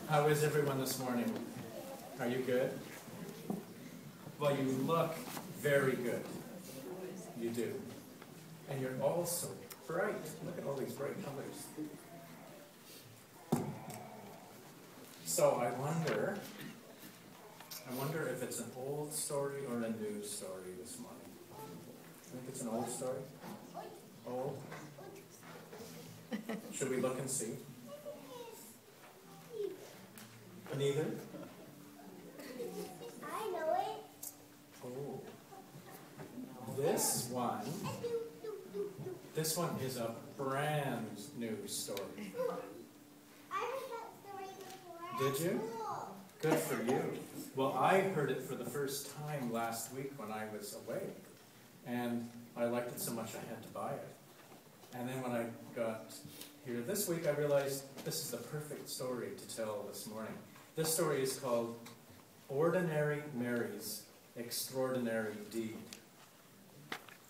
How is everyone this morning? Are you good? Well, you look very good. You do. And you're all so bright. Look at all these bright colors. So I wonder if it's an old story or a new story this morning. I think it's an old story. Old? Should we look and see? Neither? I know it. Oh. This one is a brand new story. I heard that story before. Did you? Good for you. Well, I heard it for the first time last week when I was away. And I liked it so much I had to buy it. And then when I got here this week, I realized this is the perfect story to tell this morning. This story is called Ordinary Mary's Extraordinary Deed.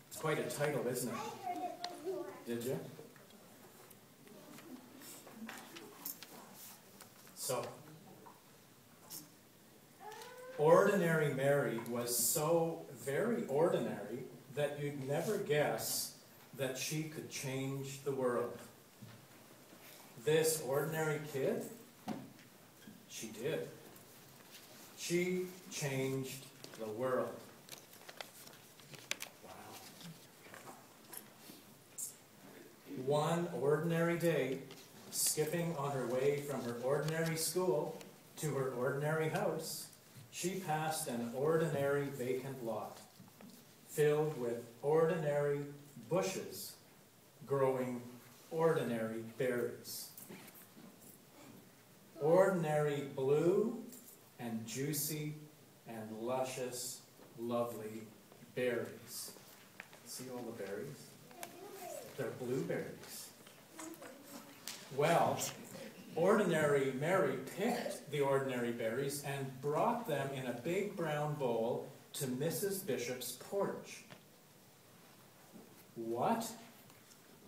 It's quite a title, isn't it? I heard it before. Did you? So, Ordinary Mary was so very ordinary that you'd never guess that she could change the world. This ordinary kid, she did. She changed the world. Wow. One ordinary day, skipping on her way from her ordinary school to her ordinary house, she passed an ordinary vacant lot, filled with ordinary bushes growing ordinary berries. Ordinary blue and juicy and luscious, lovely berries. See all the berries? They're blueberries. Well, Ordinary Mary picked the ordinary berries and brought them in a big brown bowl to Mrs. Bishop's porch. What?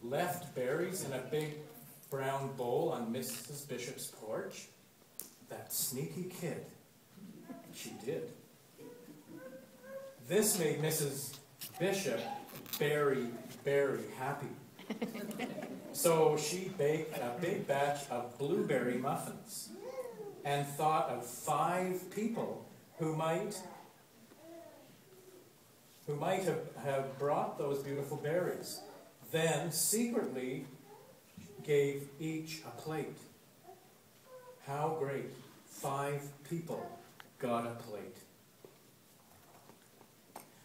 Left berries in a big brown bowl on Mrs. Bishop's porch? That sneaky kid. She did. This made Mrs. Bishop very, very happy. So she baked a big batch of blueberry muffins and thought of 5 people who might have brought those beautiful berries. Then secretly gave each a plate. How great. 5 people got a plate.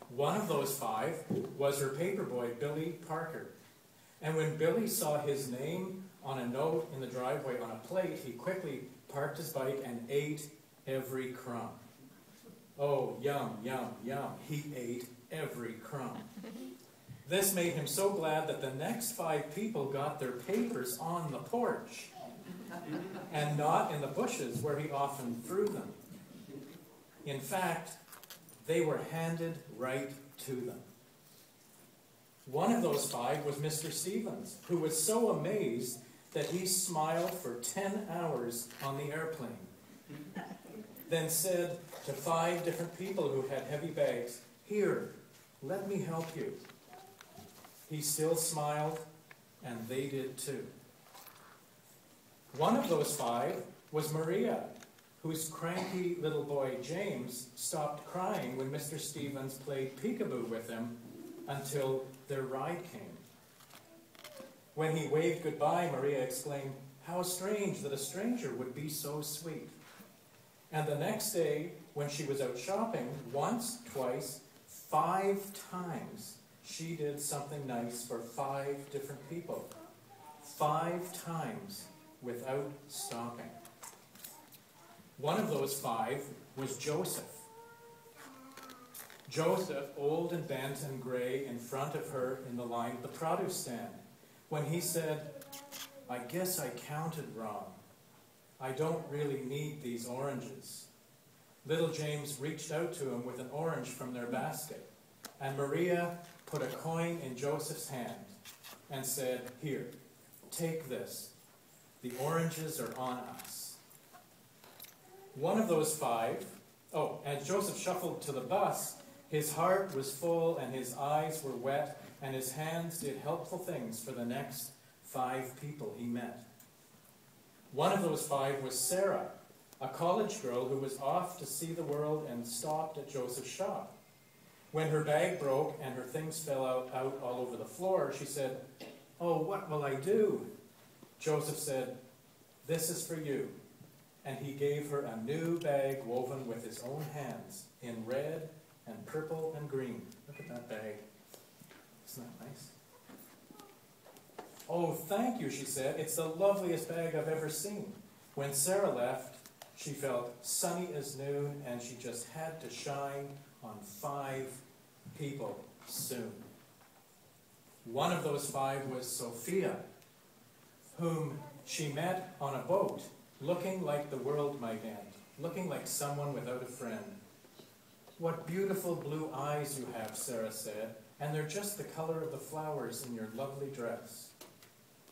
One of those 5 was her paperboy, Billy Parker. And when Billy saw his name on a note in the driveway on a plate, he quickly parked his bike and ate every crumb. Oh, yum, yum, yum. He ate every crumb. This made him so glad that the next 5 people got their papers on the porch and not in the bushes where he often threw them. In fact, they were handed right to them. One of those 5 was Mr. Stevens, who was so amazed that he smiled for 10 hours on the airplane, then said to 5 different people who had heavy bags, "Here, let me help you." He still smiled, and they did too. One of those 5 was Maria, whose cranky little boy James stopped crying when Mr. Stevens played peekaboo with him until their ride came. When he waved goodbye, Maria exclaimed, "How strange that a stranger would be so sweet." And the next day, when she was out shopping, once, twice, 5 times, she did something nice for 5 different people. 5 times without stopping. One of those 5 was Joseph. Joseph, old and bent and gray, in front of her in the line at the produce stand, when he said, "I guess I counted wrong. I don't really need these oranges." Little James reached out to him with an orange from their basket, and Maria put a coin in Joseph's hand and said, "Here, take this. The oranges are on us." One of those 5, as Joseph shuffled to the bus, his heart was full and his eyes were wet, and his hands did helpful things for the next 5 people he met. One of those 5 was Sarah, a college girl who was off to see the world and stopped at Joseph's shop. When her bag broke and her things fell out all over the floor, she said, "Oh, what will I do?" Joseph said, "This is for you." And he gave her a new bag woven with his own hands in red and purple and green. Look at that bag. Isn't that nice? "Oh, thank you," she said. "It's the loveliest bag I've ever seen." When Sarah left, she felt sunny as noon, and she just had to shine on 5 people soon. One of those 5 was Sophia, whom she met on a boat, looking like the world might end, looking like someone without a friend. "What beautiful blue eyes you have," Sarah said, "and they're just the color of the flowers in your lovely dress."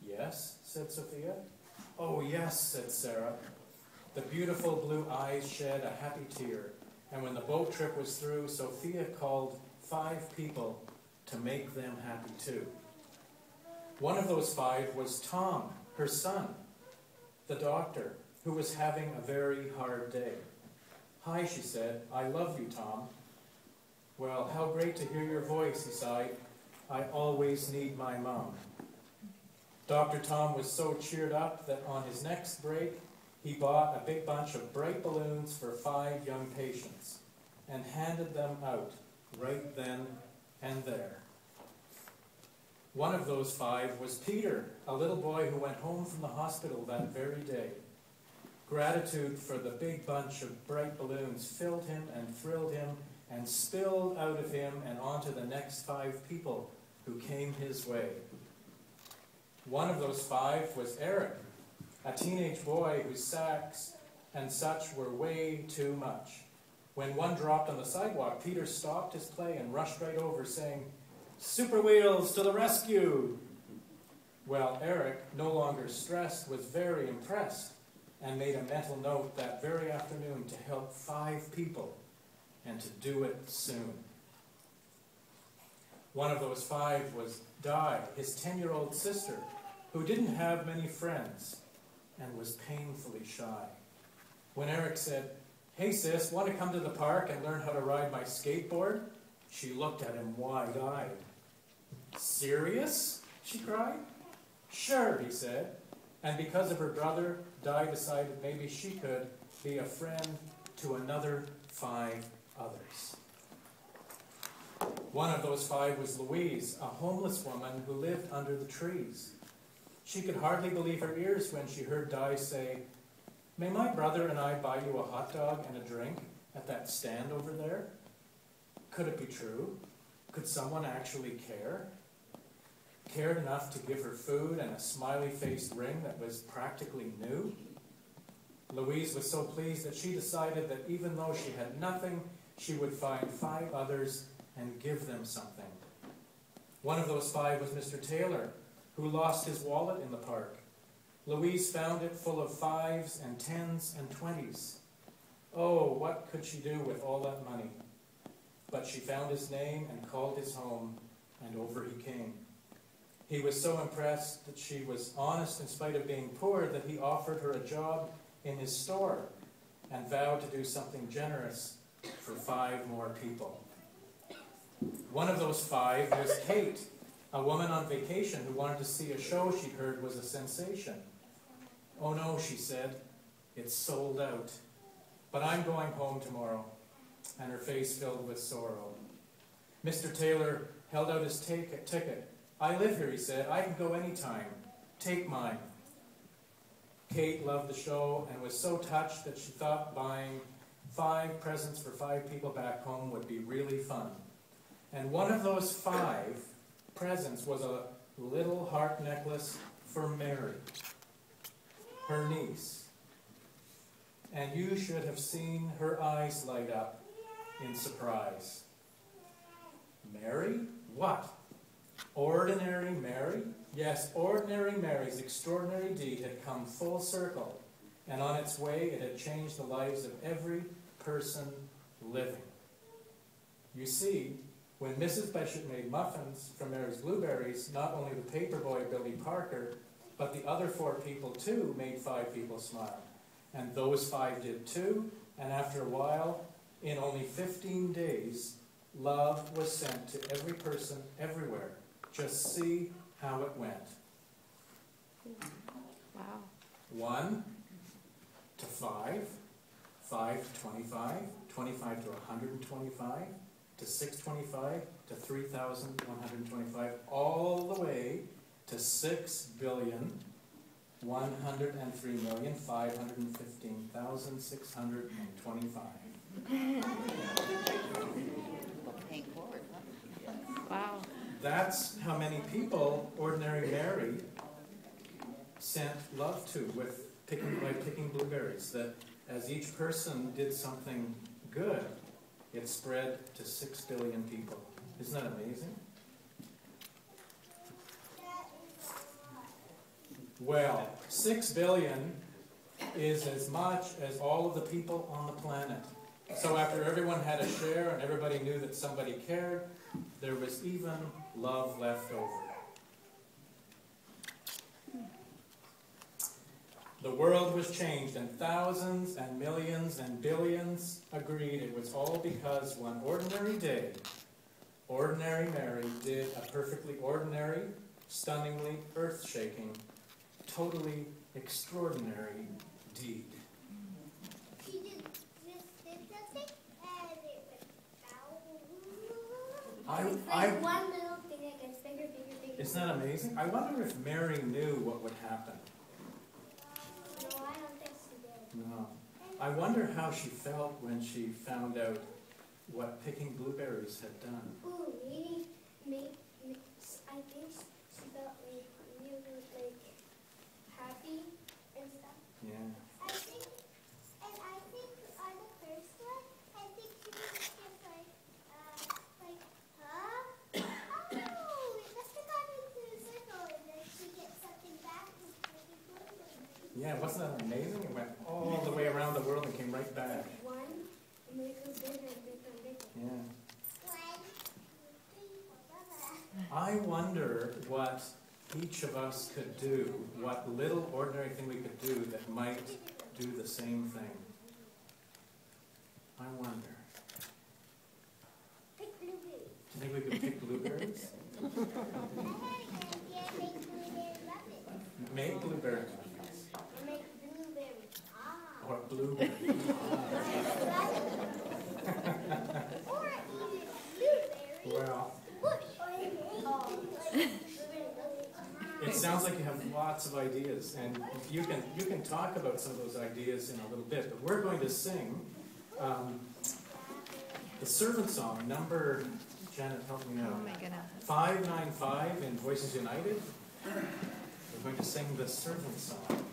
"Yes," said Sophia. "Oh, yes," said Sarah. The beautiful blue eyes shed a happy tear, and when the boat trip was through, Sophia called 5 people to make them happy too. One of those 5 was Tom, her son, the doctor, who was having a very hard day. "Hi," she said. "I love you, Tom." "Well, how great to hear your voice," he sighed. "I always need my mom." Dr. Tom was so cheered up that on his next break, he bought a big bunch of bright balloons for 5 young patients and handed them out right then and there. One of those 5 was Peter, a little boy who went home from the hospital that very day. Gratitude for the big bunch of bright balloons filled him and thrilled him and spilled out of him and onto the next 5 people who came his way. One of those 5 was Eric, a teenage boy whose sacks and such were way too much. When one dropped on the sidewalk, Peter stopped his play and rushed right over, saying, "Super Wheels to the rescue!" Well, Eric, no longer stressed, was very impressed and made a mental note that very afternoon to help 5 people and to do it soon. One of those 5 was Di, his 10-year-old sister, who didn't have many friends and was painfully shy. When Eric said, "Hey sis, want to come to the park and learn how to ride my skateboard?" she looked at him wide-eyed. "Serious?" she cried. "Sure," he said. And because of her brother, Di decided maybe she could be a friend to another 5 others. One of those 5 was Louise, a homeless woman who lived under the trees. She could hardly believe her ears when she heard Di say, "May my brother and I buy you a hot dog and a drink at that stand over there?" Could it be true? Could someone actually care? Cared enough to give her food and a smiley-faced ring that was practically new? Louise was so pleased that she decided that even though she had nothing, she would find 5 others and give them something. One of those 5 was Mr. Taylor, who lost his wallet in the park. Louise found it full of 5s and 10s and 20s. Oh, what could she do with all that money? But she found his name and called his home, and over he came. He was so impressed that she was honest in spite of being poor that he offered her a job in his store and vowed to do something generous for 5 more people. One of those 5 was Kate, a woman on vacation who wanted to see a show she'd heard was a sensation. "Oh no," she said, "it's sold out. But I'm going home tomorrow," and her face filled with sorrow. Mr. Taylor held out his ticket. "I live here," he said. "I can go anytime. Take mine." Kate loved the show and was so touched that she thought buying 5 presents for 5 people back home would be really fun. And one of those 5 presents was a little heart necklace for Mary, her niece. And you should have seen her eyes light up in surprise. Mary? What? Ordinary Mary? Yes, ordinary Mary's extraordinary deed had come full circle. and on its way it had changed the lives of every person living. You see, when Mrs. Bishop made muffins from Mary's blueberries, not only the paperboy Billy Parker, but the other 4 people too made 5 people smile. And those 5 did too, and after a while, in only 15 days, love was sent to every person everywhere. Just see how it went. Wow. 1 to 5, 5 to 25, 25 to 125, to 625, to 3,125, all the way to 6,103,515,625. Wow. That's how many people Ordinary Mary sent love to by picking blueberries. That as each person did something good, it spread to 6 billion people. Isn't that amazing? Well, 6 billion is as much as all of the people on the planet. So after everyone had a share and everybody knew that somebody cared, there was even love left over. The world was changed, and thousands and millions and billions agreed it was all because one ordinary day, Ordinary Mary did a perfectly ordinary, stunningly earth-shaking, totally extraordinary deed. She did something and it went out. I One little thing that gets bigger, bigger, bigger. Isn't that amazing? I wonder if Mary knew what would happen. No, I don't think she did. No. I wonder how she felt when she found out what picking blueberries had done. Ooh, maybe, I think she felt like really happy and stuff. Yeah. I think on the first one, I think she was just huh? Oh, it must have gone into a circle and then she gets something back from picking blueberries. Yeah, wasn't that amazing? It went all the way around the world and came right back. One, and then it goes bigger and bigger and bigger. Yeah. 1, 2, 3, 4, 5. I wonder what each of us could do, what little ordinary thing we could do that might do the same thing. I wonder. Pick blueberries. Do you think we could pick blueberries? I had an idea, make blueberry muffins. Make blueberry muffins. Or make blueberry pie. Or blueberry. Or even blueberry Well, bush. it sounds like you have lots of ideas, and you can talk about some of those ideas in a little bit, but we're going to sing the servant song, number, Janet, help me Oh out, my goodness. 595 in Voices United. We're going to sing the servant song.